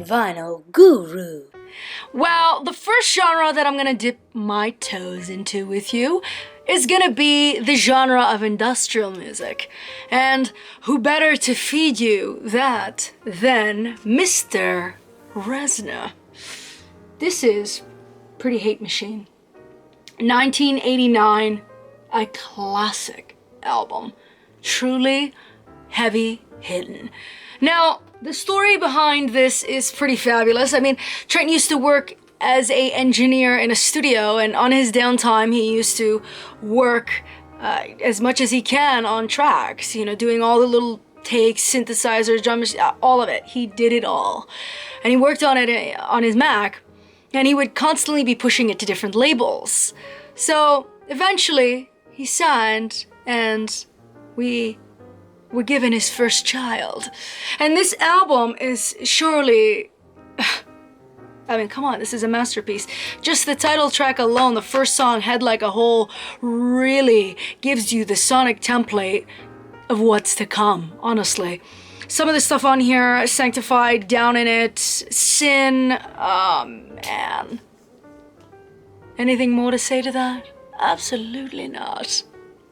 vinyl guru. Well, the first genre that I'm gonna dip my toes into with you is gonna be the genre of industrial music. And who better to feed you that than Mr. Reznor? This is Pretty Hate Machine. 1989, a classic album. Truly heavy hitting. Now, the story behind this is pretty fabulous. I mean, Trent used to work as an engineer in a studio, and on his downtime, he used to work as much as he can on tracks, you know, doing all the little takes, synthesizers, drums, all of it. He did it all. And he worked on it on his Mac, and he would constantly be pushing it to different labels. So eventually, he signed, and we were given his first child. And this album is surely, I mean, come on, this is a masterpiece. Just the title track alone, the first song, Head Like a Hole, really gives you the sonic template of what's to come, honestly. Some of the stuff on here, Sanctified, Down in It, Sin, oh man. Anything more to say to that? Absolutely not.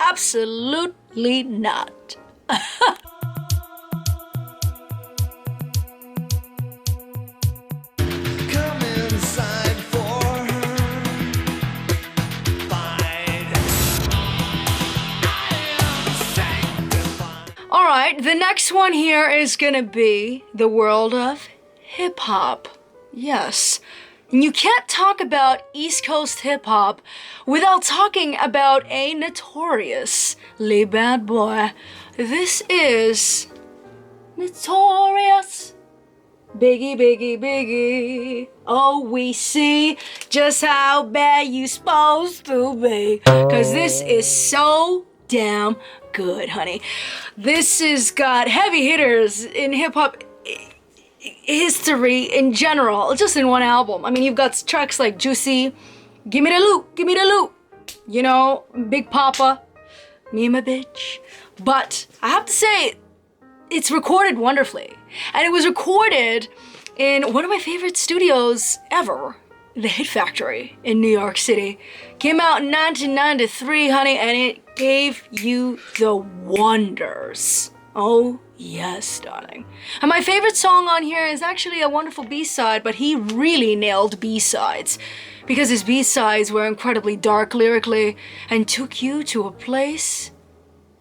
Absolutely not. Alright, the next one here is gonna be the world of hip-hop. Yes. And you can't talk about East Coast hip-hop without talking about a notoriously bad boy. This is Notorious. Biggie, biggie, biggie. Oh, we see just how bad you supposed to be. Cause this is so damn good, honey. This has got heavy hitters in hip-hop history in general, just in one album. I mean, you've got tracks like Juicy, Gimme the Loot, Gimme the Loot, you know, Big Papa, Me and My Bitch. But I have to say, it's recorded wonderfully. And it was recorded in one of my favorite studios ever, the Hit Factory in New York City. Came out in 1993, honey, and it gave you the wonders. Oh, yes, darling. And my favorite song on here is actually a wonderful B-side, but he really nailed B-sides because his B-sides were incredibly dark lyrically and took you to a place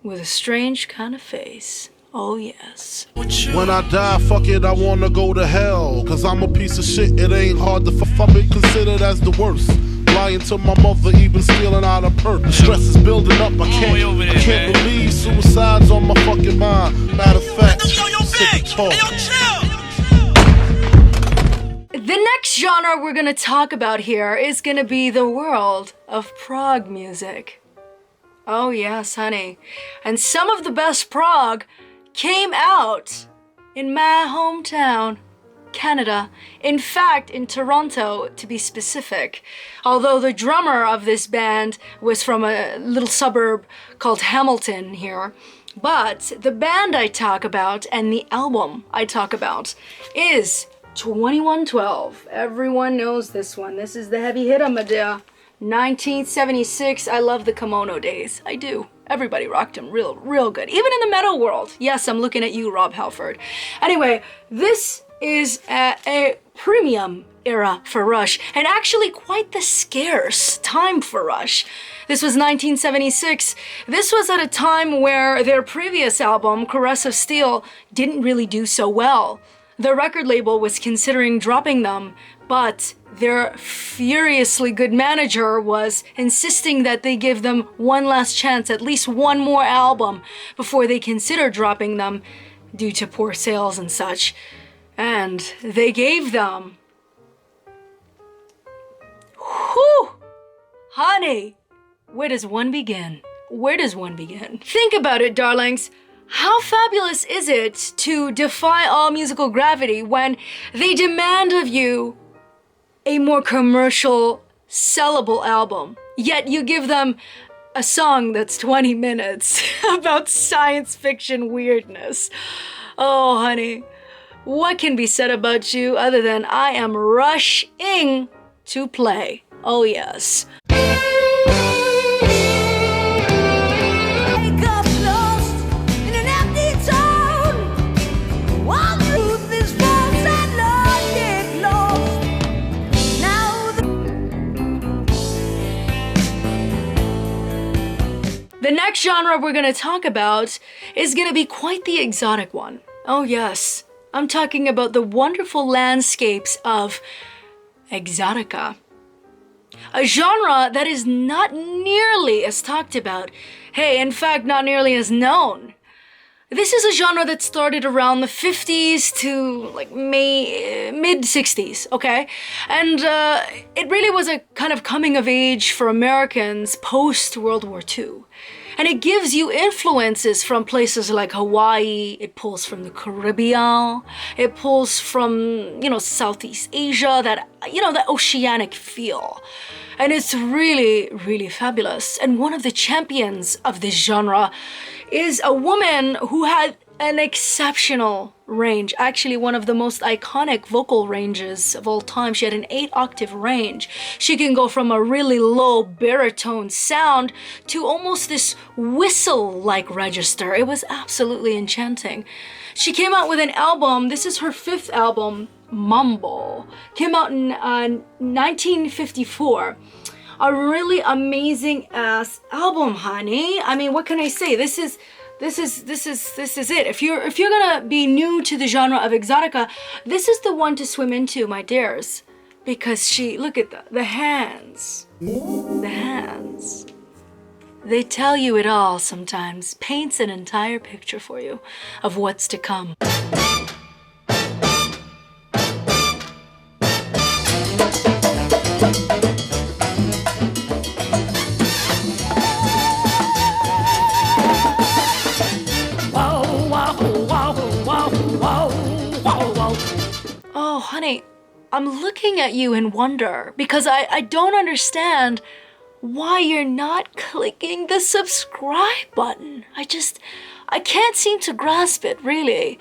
with a strange kind of face. Oh, yes. When I die, fuck it, I wanna go to hell. Cause I'm a piece of shit, it ain't hard to I've been considered as the worst. Lying to my mother, even stealing out of perk. The stress is building up, I can't believe suicide's on my fucking mind. Matter of fact, sick talk. The next genre we're gonna talk about here is gonna be the world of prog music. Oh yes, honey. And some of the best prog came out in my hometown, Canada. In fact, in Toronto, to be specific. Although the drummer of this band was from a little suburb called Hamilton here. But the band I talk about and the album I talk about is 2112. Everyone knows this one. This is the heavy hitter, my dear. 1976. I love the kimono days. I do. Everybody rocked him real good. Even in the metal world. Yes, I'm looking at you, Rob Halford. Anyway, this is a premium era for Rush, and actually quite the scarce time for Rush. This was 1976. This was at a time where their previous album, Caress of Steel, didn't really do so well. The record label was considering dropping them, but their furiously good manager was insisting that they give them one last chance, at least one more album, before they consider dropping them due to poor sales and such. And they gave them... Whew! Honey, where does one begin? Where does one begin? Think about it, darlings. How fabulous is it to defy all musical gravity when they demand of you a more commercial, sellable album, yet you give them a song that's 20 minutes about science fiction weirdness. Oh, honey. what can be said about you other than I am rushing to play? Oh yes. The next genre we're going to talk about is going to be quite the exotic one. Oh yes, I'm talking about the wonderful landscapes of exotica. A genre that is not nearly as talked about. Hey, in fact, not nearly as known. This is a genre that started around the 50s to like mid 60s, okay? And it really was a kind of coming of age for Americans post World War II. And it gives you influences from places like Hawaii, it pulls from the Caribbean, it pulls from, Southeast Asia, that oceanic feel. And it's really, really fabulous. And one of the champions of this genre is a woman who had an exceptional range, actually one of the most iconic vocal ranges of all time. She had an 8-octave range. She can go from a really low baritone sound to almost this whistle-like register. It was absolutely enchanting. She came out with an album. This is her 5th album, Mumble. Came out in 1954. A really amazing ass album, honey. I mean, what can I say? This is it. If you're gonna be new to the genre of exotica, this is the one to swim into, my dears, because look at the hands. The hands. They tell you it all sometimes. Paints an entire picture for you of what's to come. Oh, honey, I'm looking at you in wonder because I don't understand why you're not clicking the subscribe button. I can't seem to grasp it, really.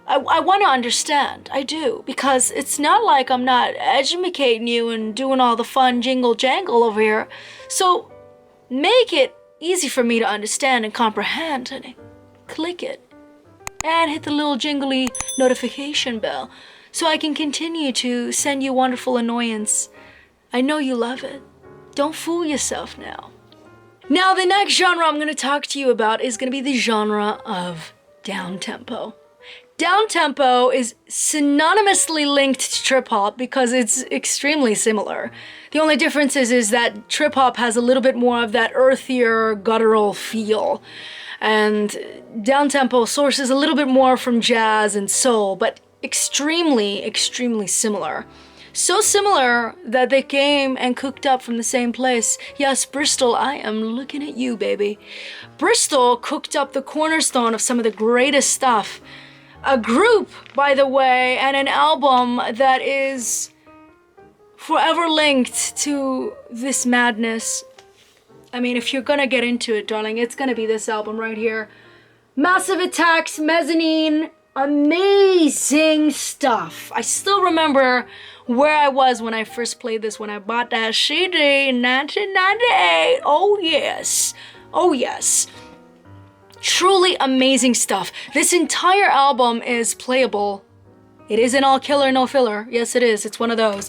I want to understand. I do, because it's not like I'm not educating you and doing all the fun jingle jangle over here. So make it easy for me to understand and comprehend, honey. Click it and hit the little jingly notification bell so I can continue to send you wonderful annoyance. I know you love it. Don't fool yourself now. Now, the next genre I'm going to talk to you about is going to be the genre of downtempo. Downtempo is synonymously linked to trip hop because it's extremely similar. The only difference is that trip hop has a little bit more of that earthier, guttural feel. And downtempo sources a little bit more from jazz and soul, but extremely, extremely similar. So similar that they came and cooked up from the same place. Yes, Bristol, I am looking at you, baby. Bristol cooked up the cornerstone of some of the greatest stuff. A group, by the way, and an album that is forever linked to this madness. I mean, if you're gonna get into it, darling, it's gonna be this album right here. Massive Attack's Mezzanine. Amazing stuff. I still remember where I was when I first played this, when I bought that CD in 1998. Oh yes. Oh yes. Truly amazing stuff. This entire album is playable. It isn't all killer, no filler. Yes, it is. It's one of those.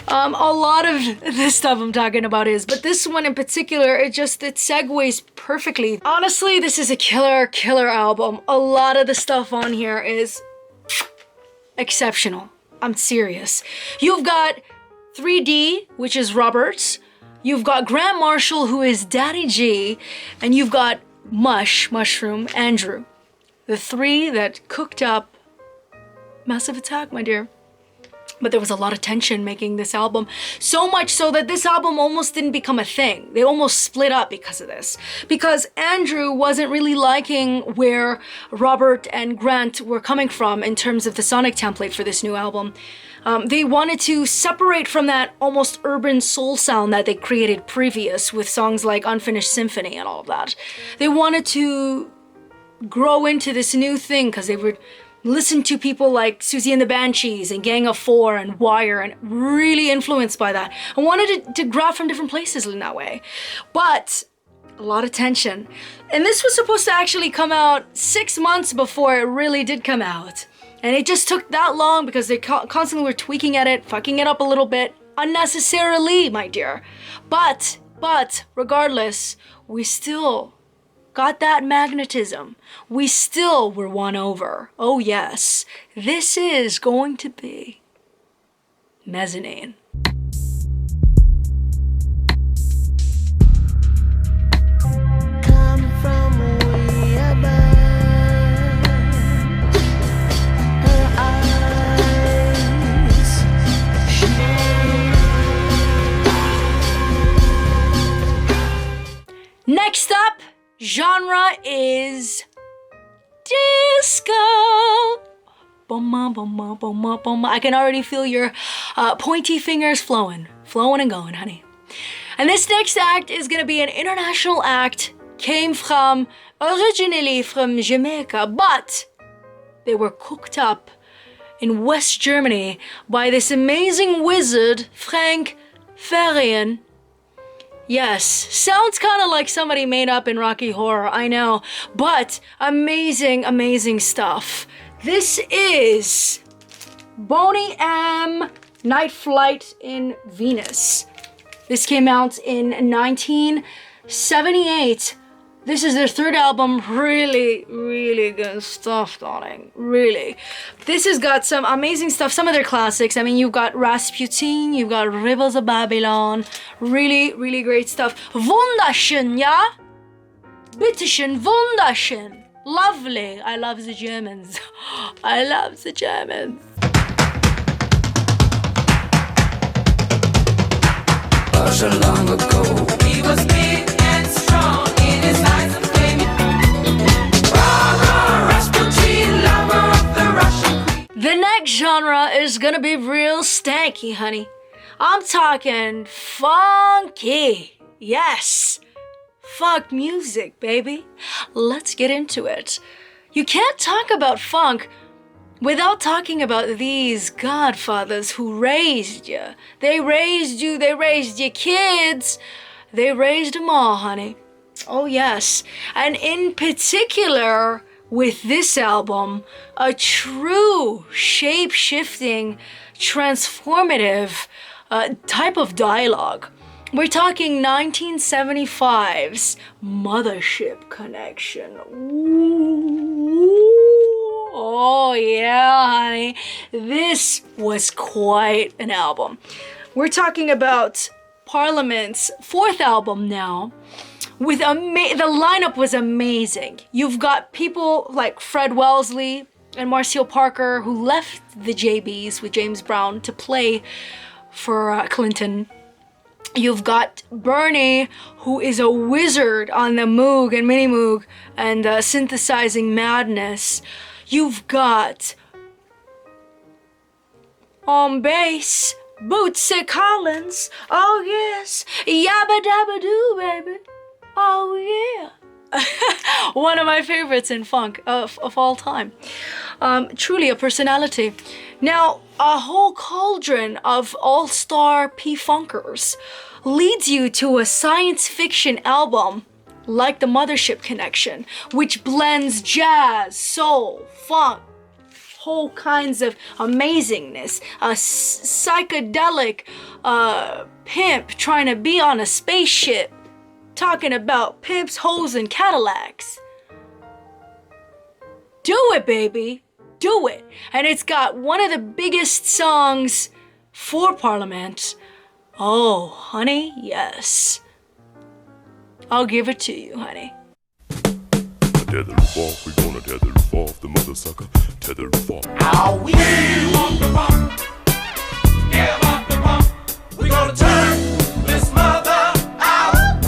A lot of this stuff I'm talking about is, but this one in particular, it segues perfectly. Honestly, this is a killer album. A lot of the stuff on here is exceptional. I'm serious. You've got 3D, which is Roberts. You've got Grant Marshall, who is Daddy G. And you've got Mushroom, Andrew. The three that cooked up Massive Attack, my dear. But there was a lot of tension making this album. So much so that this album almost didn't become a thing. They almost split up because of this. Because Andrew wasn't really liking where Robert and Grant were coming from in terms of the sonic template for this new album. They wanted to separate from that almost urban soul sound that they created previous with songs like Unfinished Symphony and all of that. They wanted to grow into this new thing because they were listened to people like Susie and the Banshees and Gang of Four and Wire, and really influenced by that. I wanted to grab from different places in that way. But a lot of tension. And this was supposed to actually come out 6 months before it really did come out. And it just took that long because they constantly were tweaking at it, fucking it up a little bit, unnecessarily, my dear. But regardless, we still got that magnetism. We still were won over. Oh yes, this is going to be Mezzanine. Come from way above. Her eyes Next up, genre is disco. I can already feel your pointy fingers flowing and going, honey. And this next act is gonna be an international act, came originally from Jamaica, but they were cooked up in West Germany by this amazing wizard, Frank Farian. Yes, sounds kind of like somebody made up in Rocky Horror, I know, but amazing, amazing stuff. This is Boney M. Night Flight in Venus. This came out in 1978. This is their third album. Really, really good stuff, darling. Really. This has got some amazing stuff. Some of their classics. I mean, you've got Rasputin. You've got Rivers of Babylon. Really, really great stuff. Wunderschön, ja? Bitteschön, wunderschön. Lovely. I love the Germans. I love the Germans. So long ago, he was big and strong in his eyes of flaming. Rasputin, lover of the Russian queen. The next genre is gonna be real stanky, honey. I'm talking funky. Yes, funk music, baby. Let's get into it. You can't talk about funk without talking about these godfathers who raised you. They raised you, they raised your kids. They raised them all, honey. Oh yes. And in particular, with this album, a true shape-shifting, transformative type of dialogue. We're talking 1975's Mothership Connection. Ooh. Oh yeah, honey. This was quite an album. We're talking about Parliament's fourth album now. With the lineup was amazing. You've got people like Fred Wellesley and Marcel Parker who left the JBs with James Brown to play for Clinton. You've got Bernie, who is a wizard on the Moog and Mini Moog and synthesizing madness. You've got on bass, Bootsy Collins. Oh yes, yabba dabba doo, baby. Oh yeah. One of my favorites in funk of all time. Truly a personality. Now, a whole cauldron of all-star P-Funkers leads you to a science fiction album like the Mothership Connection, which blends jazz, soul, funk, whole kinds of amazingness, a psychedelic pimp trying to be on a spaceship, talking about pimps, hoes, and Cadillacs. Do it, baby. Do it. And it's got one of the biggest songs for Parliament. Oh, honey, yes. I'll give it to you, honey. Tether it off, we gonna tether it off, the mother sucker, tether it off. How we want the pump, give up the pump. We gonna turn this mother out.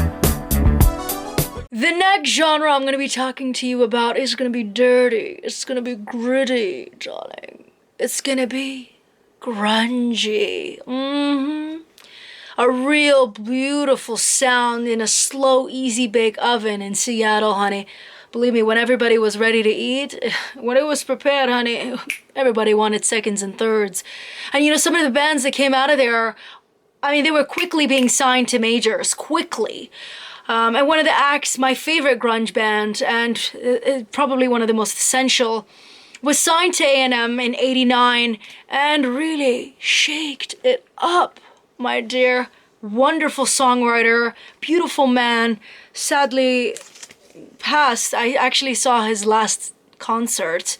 The next genre I'm gonna be talking to you about is gonna be dirty. It's gonna be gritty, darling. It's gonna be grungy. A real beautiful sound in a slow, easy bake oven in Seattle, honey. Believe me, when everybody was ready to eat, when it was prepared, honey, everybody wanted seconds and thirds. And you know, some of the bands that came out of there, I mean, they were quickly being signed to majors, quickly. And one of the acts, my favorite grunge band, and probably one of the most essential, was signed to A&M in '89 and really shaked it up, my dear. Wonderful songwriter, beautiful man, sadly passed. I actually saw his last concert.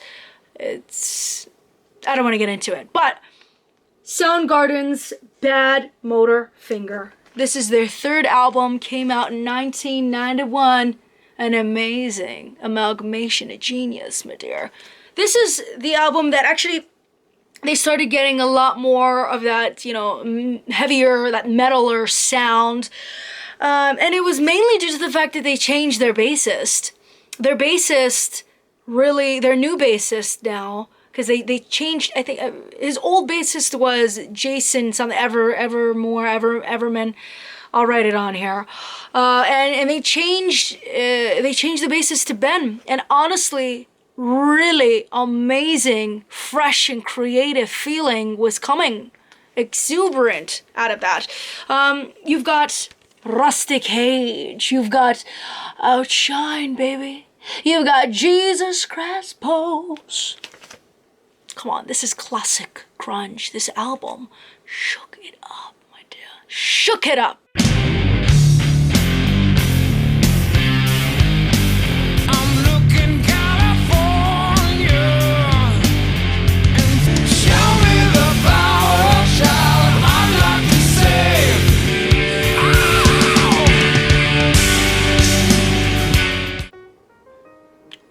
I don't want to get into it, but Soundgarden's Bad Motor Finger. This is their third album, came out in 1991. An amazing amalgamation of genius, my dear. This is the album that actually they started getting a lot more of that, you know, heavier, that metaler sound. And it was mainly due to the fact that they changed their bassist. Their bassist, really, their new bassist now, because they changed, I think, his old bassist was Jason, something, Everman. I'll write it on here. And they changed the bassist to Ben. And honestly, really amazing, fresh and creative feeling was coming, exuberant out of that. You've got Rustic Cage, you've got Outshine, baby. You've got Jesus Christ Pose. Come on, this is classic grunge. This album shook it up, my dear. Shook it up.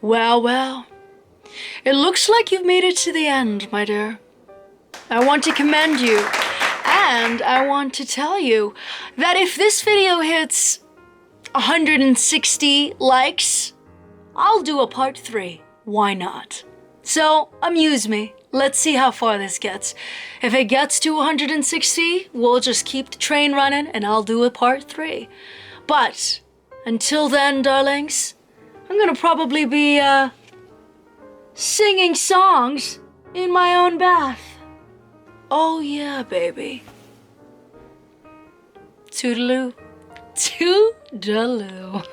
Well, well, it looks like you've made it to the end, my dear. I want to commend you, and I want to tell you that if this video hits 160 likes, I'll do a part 3. Why not? So, amuse me. Let's see how far this gets. If it gets to 160, we'll just keep the train running, and I'll do a part 3. But, until then, darlings, I'm gonna probably be, singing songs in my own bath. Oh yeah, baby. Toodaloo. Toodaloo.